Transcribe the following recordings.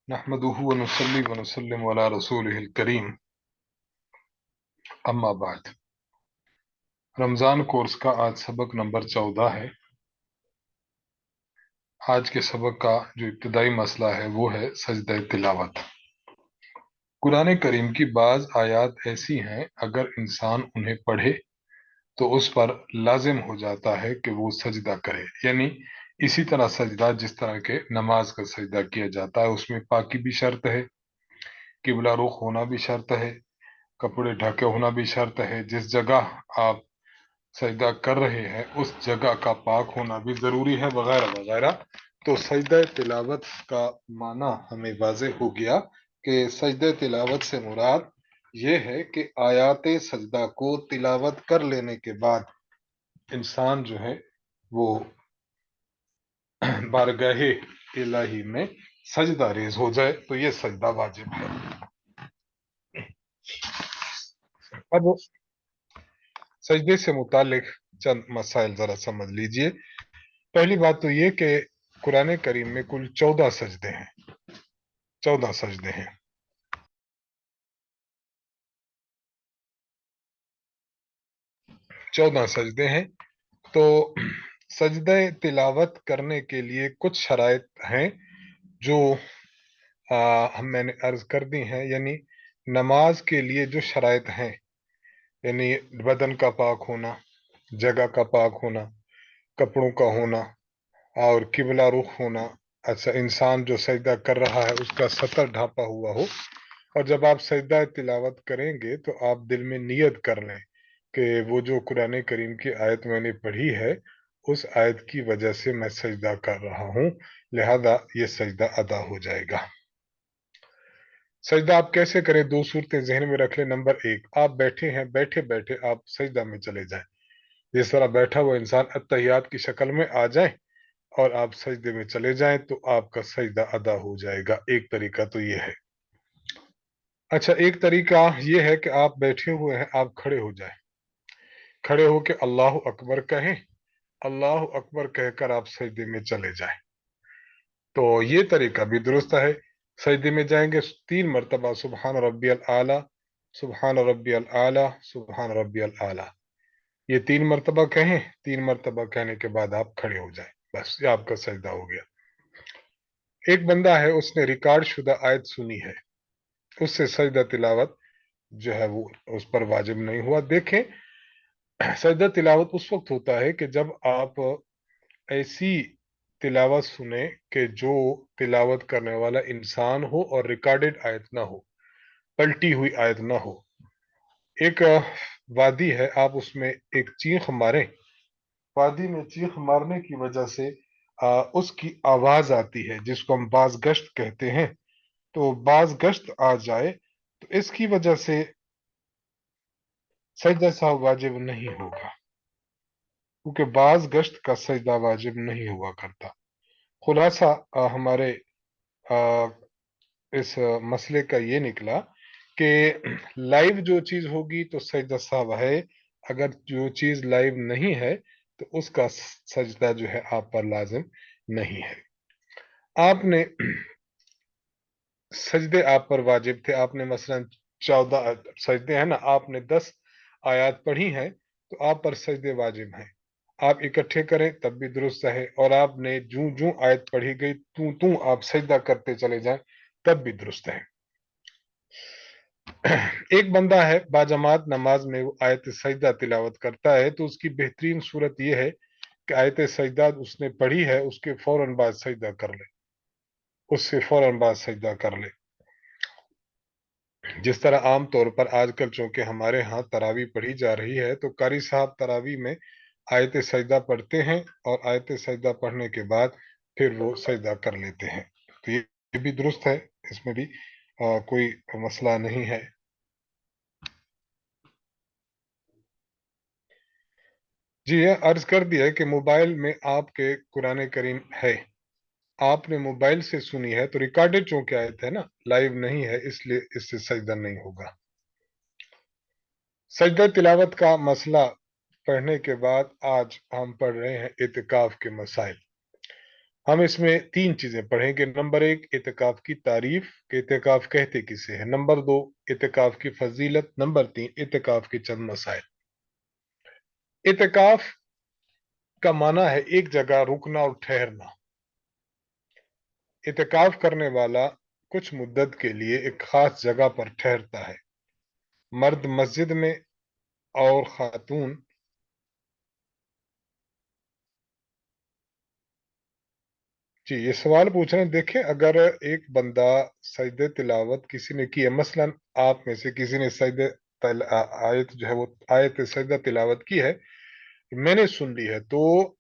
नहमदुहु व नुसल्ली व नुसल्लिमु अला रसूलिहिल करीम, अम्मा बाद। रमज़ान कोर्स का आज सबक नंबर 14 है। आज के सबक का जो इब्तिदाई मसला है वो है सजदे तिलावत। कुरान करीम की बाज आयात ऐसी हैं, अगर इंसान उन्हें पढ़े तो उस पर लाजिम हो जाता है कि वो सजदा करे, यानी इसी तरह सजदा जिस तरह के नमाज का सजदा किया जाता है, उसमें पाकी भी शर्त है, किबला रुख होना भी शर्त है, कपड़े ढके होना भी शर्त है, जिस जगह आप सजदा कर रहे हैं उस जगह का पाक होना भी जरूरी है, वगैरह वगैरह। तो सजदा तिलावत का माना हमें वाज़ेह हो गया कि सजदा तिलावत से मुराद ये है कि आयात सजदा को तिलावत कर लेने के बाद इंसान जो है वो बारगाहे इलाही में सजदा रेज हो जाए, तो ये सजदा वाजिब है। अब सजदे से मुतालिक चंद मसाइल जरा समझ लीजिए। पहली बात तो ये कि कुरान करीम में कुल 14 सजदे हैं। 14 सजदे हैं। 14 सजदे हैं। तो सजदे तिलावत करने के लिए कुछ शराइत हैं जो हम मैंने अर्ज कर दी हैं, यानी नमाज के लिए जो शराइत हैं, यानी बदन का पाक होना, जगह का पाक होना, कपड़ों का होना और किबला रुख होना। अच्छा, इंसान जो सजदा कर रहा है उसका सतर ढापा हुआ हो। और जब आप सजदा तिलावत करेंगे तो आप दिल में नियत कर लें कि वो जो कुरान करीम की आयत मैंने पढ़ी है उस आयत की वजह से मैं सजदा कर रहा हूँ, लिहाजा ये सजदा अदा हो जाएगा। सजदा आप कैसे करें? दो सूरतें जहन में रख लें। नंबर एक, आप बैठे हैं, बैठे बैठे आप सजदा में चले जाएं। जिस तरह बैठा हुआ इंसान अत्तहियात की शक्ल में आ जाए और आप सजदे में चले जाएं तो आपका सजदा अदा हो जाएगा। एक तरीका तो ये है। अच्छा, एक तरीका ये है कि आप बैठे हुए हैं, आप खड़े हो जाएं। खड़े होकर अल्लाह अकबर कहें, अल्लाह अकबर कहकर आप सजदे में चले जाएं। तो ये तरीका भी दुरुस्त है। सजदे में जाएंगे, 3 मरतबा सुबहान रब्बियल आला, सुबहान रब्बियल आला, सुबहान रब्बियल आला, ये 3 मरतबा कहें। 3 मरतबा कहने के बाद आप खड़े हो जाएं, बस ये आपका सजदा हो गया। एक बंदा है, उसने रिकॉर्ड शुदा आयत सुनी है, उससे सजदा तिलावत जो है वो उस पर वाजिब नहीं हुआ। देखें, सजदा तिलावत उस वक्त होता है कि जब आप ऐसी तिलावत सुने कि जो तिलावत करने वाला इंसान हो और रिकॉर्डेड आयत ना हो, पलटी हुई आयत ना हो। एक वादी है, आप उसमें एक चीख मारें, वादी में चीख मारने की वजह से उसकी आवाज आती है, जिसको हम बाज गश्त कहते हैं। तो बाज गश्त आ जाए तो इसकी वजह से सजदा साहब वाजिब नहीं होगा, क्योंकि बाज गश्त का सजदा वाजिब नहीं हुआ करता। खुलासा हमारे आ, इस मसले का ये निकला कि लाइव जो चीज होगी तो सजदा साहब है, अगर जो चीज लाइव नहीं है तो उसका सजदा जो है आप पर लाजिम नहीं है। आपने सजदे आप पर वाजिब थे, आपने मसलन 14 सजदे हैं ना, आपने 10 आयत पढ़ी हैं तो आप पर सजदे वाजिब हैं। आप इकट्ठे करें तब भी दुरुस्त है, और आपने जूं जूं आयत पढ़ी गई तू तू आप सजदा करते चले जाएं तब भी दुरुस्त है। एक बंदा है, बाजमात नमाज में वो आयत सजदा तिलावत करता है, तो उसकी बेहतरीन सूरत यह है कि आयत सजदा उसने पढ़ी है उसके फौरन बाद सजदा कर ले, उससे फौरन बाद सजदा कर ले। जिस तरह आम तौर पर आजकल चूंकि हमारे यहाँ तरावी पढ़ी जा रही है तो कारी साहब तरावी में आयत सजदा पढ़ते हैं और आयत सजदा पढ़ने के बाद फिर वो सजदा कर लेते हैं। तो ये भी दुरुस्त है, इसमें भी कोई मसला नहीं है। जी, ये अर्ज कर दिया है कि मोबाइल में आपके कुरान करीम है, आपने मोबाइल से सुनी है तो रिकॉर्डेड चूंकि आयत है ना, लाइव नहीं है, इसलिए इससे सजदा नहीं होगा। सजदा तिलावत का मसला पढ़ने के बाद आज हम पढ़ रहे हैं इतिकाफ के मसाइल। हम इसमें तीन चीजें पढ़ेंगे। नंबर एक, इतिकाफ की तारीफ कि इतिकाफ कहते किसे है। नंबर दो, इतिकाफ की फजीलत। नंबर तीन, इतिकाफ की चंद मसाइल। इतिकाफ का माना है एक जगह रुकना और ठहरना। इतिकाफ करने वाला कुछ मुद्दत के लिए एक खास जगह पर ठहरता है। मर्द मस्जिद में और खातून। जी, ये सवाल पूछ रहे हैं। देखें, अगर एक बंदा सजदे तिलावत किसी ने की है, मसलन आप में से किसी ने आयत जो है वो आयत सजदा तिलावत की है, मैंने सुन ली है, तो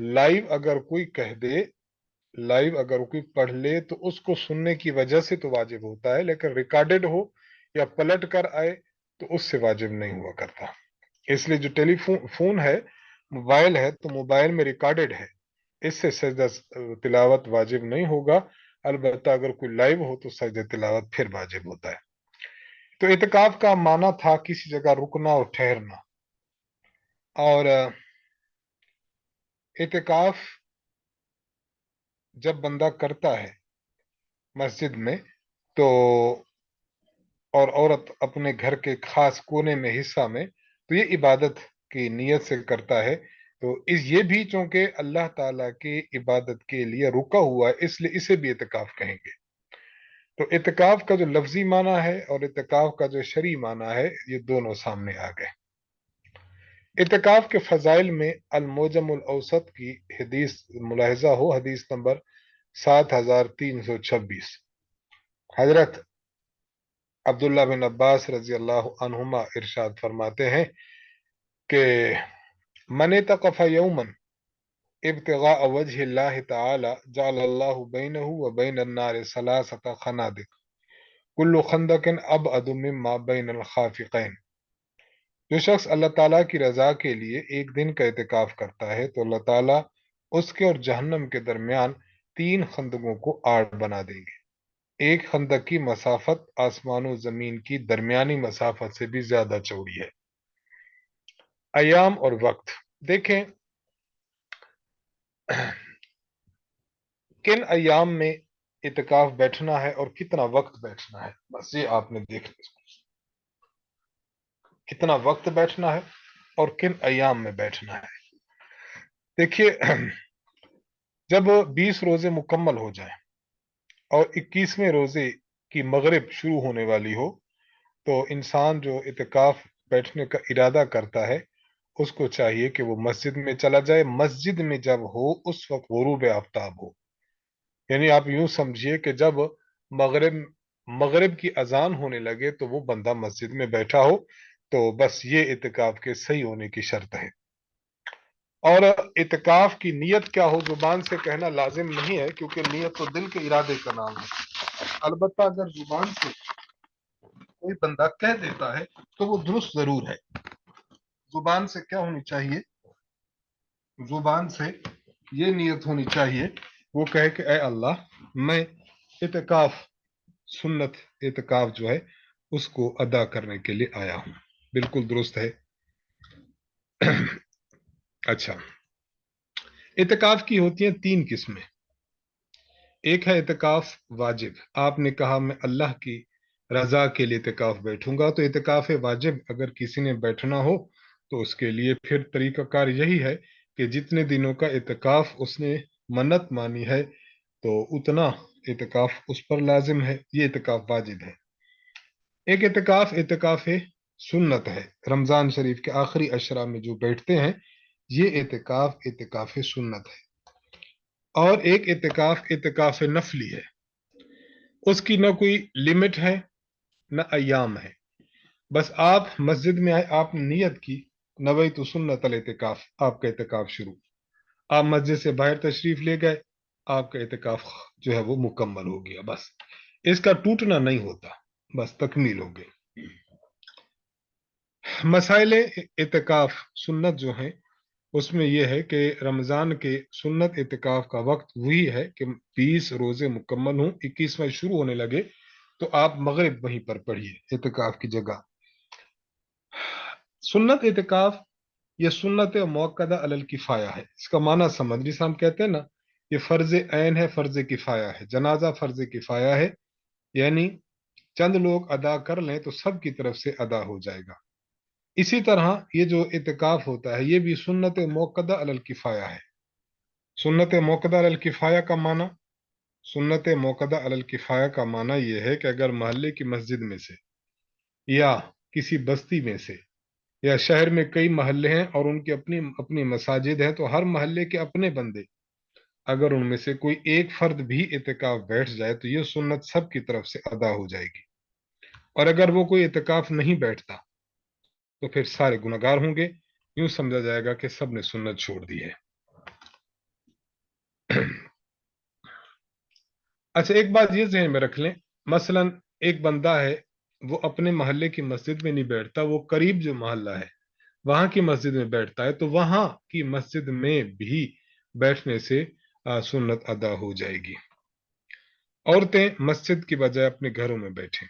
लाइव अगर कोई कह दे, लाइव अगर कोई पढ़ ले, तो उसको सुनने की वजह से तो वाजिब होता है, लेकिन रिकॉर्डेड हो या पलट कर आए तो उससे वाजिब नहीं हुआ करता। इसलिए जो टेलीफोन फोन है, मोबाइल है, तो मोबाइल में रिकॉर्डेड है, इससे सजदा तिलावत वाजिब नहीं होगा। अलबत्ता अगर कोई लाइव हो तो सजदा तिलावत फिर वाजिब होता है। तो इतिकाफ का माना था किसी जगह रुकना और ठहरना। और इतिकाफ जब बंदा करता है मस्जिद में, तो और औरत अपने घर के खास कोने में हिस्सा में, तो ये इबादत की नीयत से करता है। तो इस ये भी चूंकि अल्लाह ताला की इबादत के लिए रुका हुआ है, इसलिए इसे भी इतिकाफ कहेंगे। तो इतिकाफ का जो लफ्जी माना है और इतिकाफ का जो शरई माना है, ये दोनों सामने आ गए। इतिकाफ के फजाइल में अल-मुअज्जमुल औसत की हदीस मुलाहिजा हो, हदीस नंबर 7326। हजरत अब्दुल्ला बिन अब्बास रजी अल्लाह अन्हुमा इरशाद फरमाते हैं कि मन तकफ़ यौमन इब्तिगा वजह अल्लाह तआला जअल अल्लाहु बैनहु व बैन अन्नार सलासत खनादिक कुल्लु खंदकिन अबअदु मिम्मा बैनल खाफिकैन। जो शख्स अल्लाह ताला की रजा के लिए एक दिन का इतिकाफ करता है, तो अल्लाह ताला उसके और जहन्नम के दरमियान तीन खंदकों को आड़ बना देंगे। एक खंदक की मसाफत आसमान और जमीन की दरमियानी मसाफत से भी ज्यादा चौड़ी है। अयाम और वक्त। देखें, किन अयाम में इतिकाफ बैठना है और कितना वक्त बैठना है, बस ये आपने देख लिया। कितना वक्त बैठना है और किन अयाम में बैठना है। देखिए, जब 20 रोजे मुकम्मल हो जाएं और 21वें रोजे की मगरिब शुरू होने वाली हो, तो इंसान जो इतिकाफ बैठने का इरादा करता है, उसको चाहिए कि वो मस्जिद में चला जाए। मस्जिद में जब हो उस वक्त गुरूब आफ्ताब हो, यानी आप यूं समझिए कि जब मगरिब मगरिब की अजान होने लगे तो वो बंदा मस्जिद में बैठा हो। तो बस ये इतिकाफ के सही होने की शर्त है। और इतिकाफ की नीयत क्या हो, जुबान से कहना लाजिम नहीं है, क्योंकि नीयत तो दिल के इरादे का नाम है। अलबत्ता अगर जुबान से कोई बंदा कह देता है तो वो दुरुस्त जरूर है। जुबान से क्या होनी चाहिए, जुबान से ये नीयत होनी चाहिए, वो कहे कि ए अल्लाह, मैं इतिकाफ सुन्नत इतिकाफ जो है उसको अदा करने के लिए आया हूं। बिल्कुल दुरुस्त है। अच्छा, इतिकाफ की होती हैं तीन किस्में। एक है इतिकाफ वाजिब। आपने कहा मैं अल्लाह की रजा के लिए इतिकाफ बैठूंगा, तो इतिकाफ वाजिब अगर किसी ने बैठना हो तो उसके लिए फिर तरीकाकार यही है कि जितने दिनों का इतिकाफ उसने मन्नत मानी है, तो उतना इतिकाफ उस पर लाजिम है। ये इतिकाफ वाजिब है। एक इतिकाफ इतिकाफ सुन्नत है। रमजान शरीफ के आखिरी अशरा में जो बैठते हैं, ये इतिकाफ इतिकाफ सुन्नत है। और एक इतिकाफ इतिकाफ नफली है। उसकी न कोई लिमिट है, न अयाम है। बस आप मस्जिद में आए, आपने नियत की, नवई तो सुन्नत अल इतिकाफ, आपका इतिकाफ शुरू। आप मस्जिद से बाहर तशरीफ ले गए, आपका इतिकाफ जो है वो मुकम्मल हो गया। बस इसका टूटना नहीं होता, बस तकमील हो गई। मसाइल इतिकाफ सुन्नत जो हैं, उसमें यह है कि रमजान के सुन्नत इतिकाफ का वक्त वही है कि 20 रोजे मुकम्मल हों, 21वां शुरू होने लगे, तो आप मगरिब वहीं पर पढ़िए इतिकाफ की जगह। सुन्नत इतिकाफ, यह सुन्नत मुअक्कदा अलल किफाया है। इसका माना समझ, जिसे हम कहते हैं ना یہ فرض عین ہے، فرض کفایہ ہے۔ جنازہ فرض کفایہ ہے، یعنی چند لوگ ادا کر لیں تو سب کی طرف سے ادا ہو جائے گا۔ اسی طرح یہ جو اعتکاف ہوتا ہے یہ بھی سنت موقدہ علی الکفایہ ہے۔ سنت موقدہ علی الکفایہ کا معنی، سنت موقدہ علی الکفایہ کا معنی یہ ہے کہ اگر محلے کی مسجد میں سے یا کسی بستی میں سے یا شہر میں کئی محلے ہیں اور ان کی اپنی اپنی مساجد ہیں، تو ہر محلے کے اپنے بندے، اگر ان میں سے کوئی ایک فرد بھی اعتکاف بیٹھ جائے تو یہ سنت سب کی طرف سے ادا ہو جائے گی۔ اور اگر وہ کوئی اعتکاف نہیں بیٹھتا تو پھر سارے گنہگار ہوں گے، یوں سمجھا جائے گا کہ سب نے سنت چھوڑ دی ہے۔ اچھا، ایک بات یہ ذہن میں رکھ لیں، مثلا ایک بندہ ہے، وہ اپنے محلے کی مسجد میں نہیں بیٹھتا، وہ قریب جو محلہ ہے وہاں کی مسجد میں بیٹھتا ہے، تو وہاں کی مسجد میں بھی بیٹھنے سے سنت ادا ہو جائے گی۔ عورتیں مسجد کی بجائے اپنے گھروں میں بیٹھیں،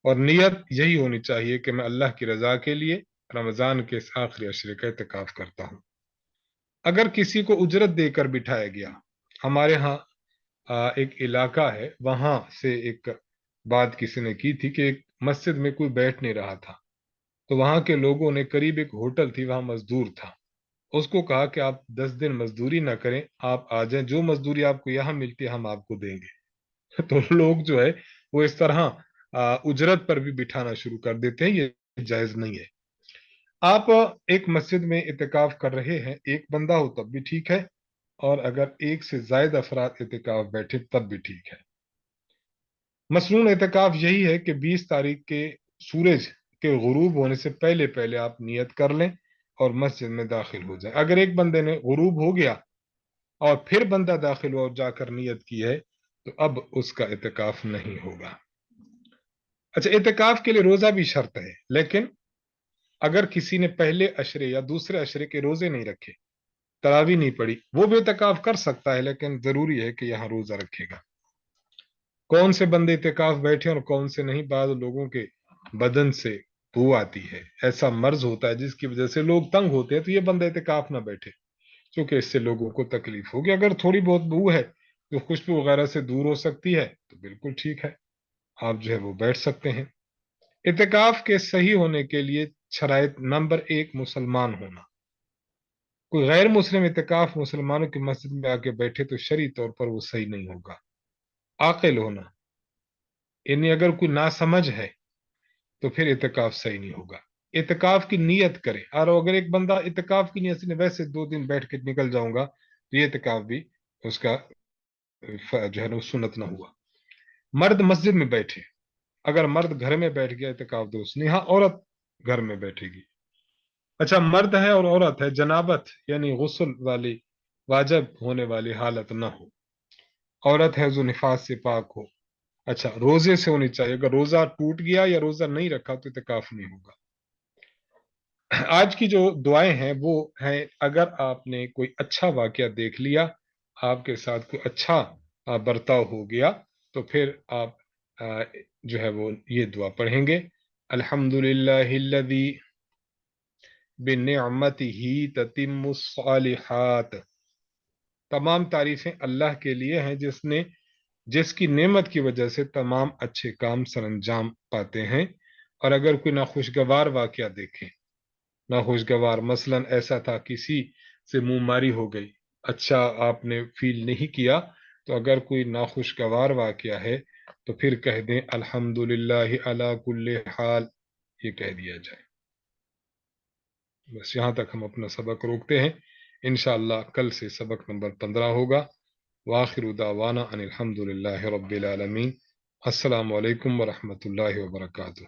اور نیت یہی ہونی چاہیے کہ میں اللہ کی رضا کے لیے رمضان کے اس آخری عشرے کا اعتکاف کرتا ہوں۔ اگر کسی کو اجرت دے کر بٹھایا گیا، ہمارے ہاں ایک علاقہ ہے، وہاں سے ایک بات کسی نے کی تھی کہ ایک مسجد میں کوئی بیٹھ نہیں رہا تھا، تو وہاں کے لوگوں نے، قریب ایک ہوٹل تھی وہاں مزدور تھا، اس کو کہا کہ آپ 10 دن مزدوری نہ کریں، آپ آ جائیں، جو مزدوری آپ کو یہاں ملتی ہے ہم آپ کو دیں گے۔ تو لوگ جو ہے وہ اس طرح اجرت پر بھی بٹھانا شروع کر دیتے ہیں، یہ جائز نہیں ہے۔ آپ ایک مسجد میں اعتکاف کر رہے ہیں، ایک بندہ ہو تب بھی ٹھیک ہے، اور اگر ایک سے زائد افراد اعتکاف بیٹھے تب بھی ٹھیک ہے۔ مسنون اعتکاف یہی ہے کہ 20 تاریخ کے سورج کے غروب ہونے سے پہلے پہلے آپ نیت کر لیں اور مسجد میں داخل ہو جائیں۔ اگر ایک بندے نے غروب ہو گیا اور پھر بندہ داخل ہوا اور جا کر نیت کی ہے تو اب اس کا اعتکاف نہیں ہوگا۔ اچھا، اعتکاف کے لیے روزہ بھی شرط ہے، لیکن اگر کسی نے پہلے عشرے یا دوسرے عشرے کے روزے نہیں رکھے، تراویح نہیں پڑی، وہ بھی اعتکاف کر سکتا ہے، لیکن ضروری ہے کہ یہاں روزہ رکھے گا۔ کون سے بندے اعتکاف بیٹھے اور کون سے نہیں، بعض لوگوں کے بدن سے بو آتی ہے، ایسا مرض ہوتا ہے جس کی وجہ سے لوگ تنگ ہوتے ہیں، تو یہ بندہ اعتکاف نہ بیٹھے، کیونکہ اس سے لوگوں کو تکلیف ہوگی۔ اگر تھوڑی بہت بو ہے جو خوشبو وغیرہ سے دور ہو سکتی ہے تو بالکل ٹھیک ہے، آپ جو ہے وہ بیٹھ سکتے ہیں۔ اعتکاف کے صحیح ہونے کے لیے شرائط: نمبر 1، مسلمان ہونا۔ کوئی غیر مسلم اعتکاف مسلمانوں کی مسجد میں آ کے بیٹھے تو شرعی طور پر وہ صحیح نہیں ہوگا۔ عاقل ہونا، یعنی اگر کوئی ناسمجھ ہے تو پھر اعتکاف صحیح نہیں ہوگا۔ اعتکاف کی نیت کرے، اور اگر ایک بندہ اعتکاف کی نیت سے ویسے 2 دن بیٹھ کے نکل جاؤں گا تو یہ اعتکاف بھی اس کا جو ہے نا سنت نہ ہوا۔ مرد مسجد میں بیٹھے، اگر مرد گھر میں بیٹھ گیا اعتکاف درست نہیں، ہاں عورت گھر میں بیٹھے گی۔ اچھا، مرد ہے اور عورت ہے، جنابت یعنی غسل والی واجب ہونے والی حالت نہ ہو، عورت ہے جو نفاس سے پاک ہو۔ اچھا، روزے سے ہونی چاہیے، اگر روزہ ٹوٹ گیا یا روزہ نہیں رکھا تو اعتکاف نہیں ہوگا۔ آج کی جو دعائیں ہیں وہ ہیں: اگر آپ نے کوئی اچھا واقعہ دیکھ لیا، آپ کے ساتھ کوئی اچھا برتاؤ ہو گیا، تو پھر آپ جو ہے وہ یہ دعا پڑھیں گے: الحمدللہ الذی بنعمتہ تتم الصالحات۔ تمام تعریفیں اللہ کے لیے ہیں جس کی نعمت کی وجہ سے تمام اچھے کام سر انجام پاتے ہیں۔ اور اگر کوئی ناخوشگوار واقعہ دیکھیں، ناخوشگوار مثلا ایسا تھا کسی سے منہ ماری ہو گئی، اچھا آپ نے فیل نہیں کیا، تو اگر کوئی ناخوشگوار واقعہ ہے تو پھر کہہ دیں الحمدللہ علی کل حال، یہ کہہ دیا جائے۔ بس یہاں تک ہم اپنا سبق روکتے ہیں، انشاءاللہ کل سے سبق نمبر 15 ہوگا۔ وآخر دعوانا ان الحمدللہ رب العالمین۔ السلام علیکم ورحمۃ اللہ وبرکاتہ۔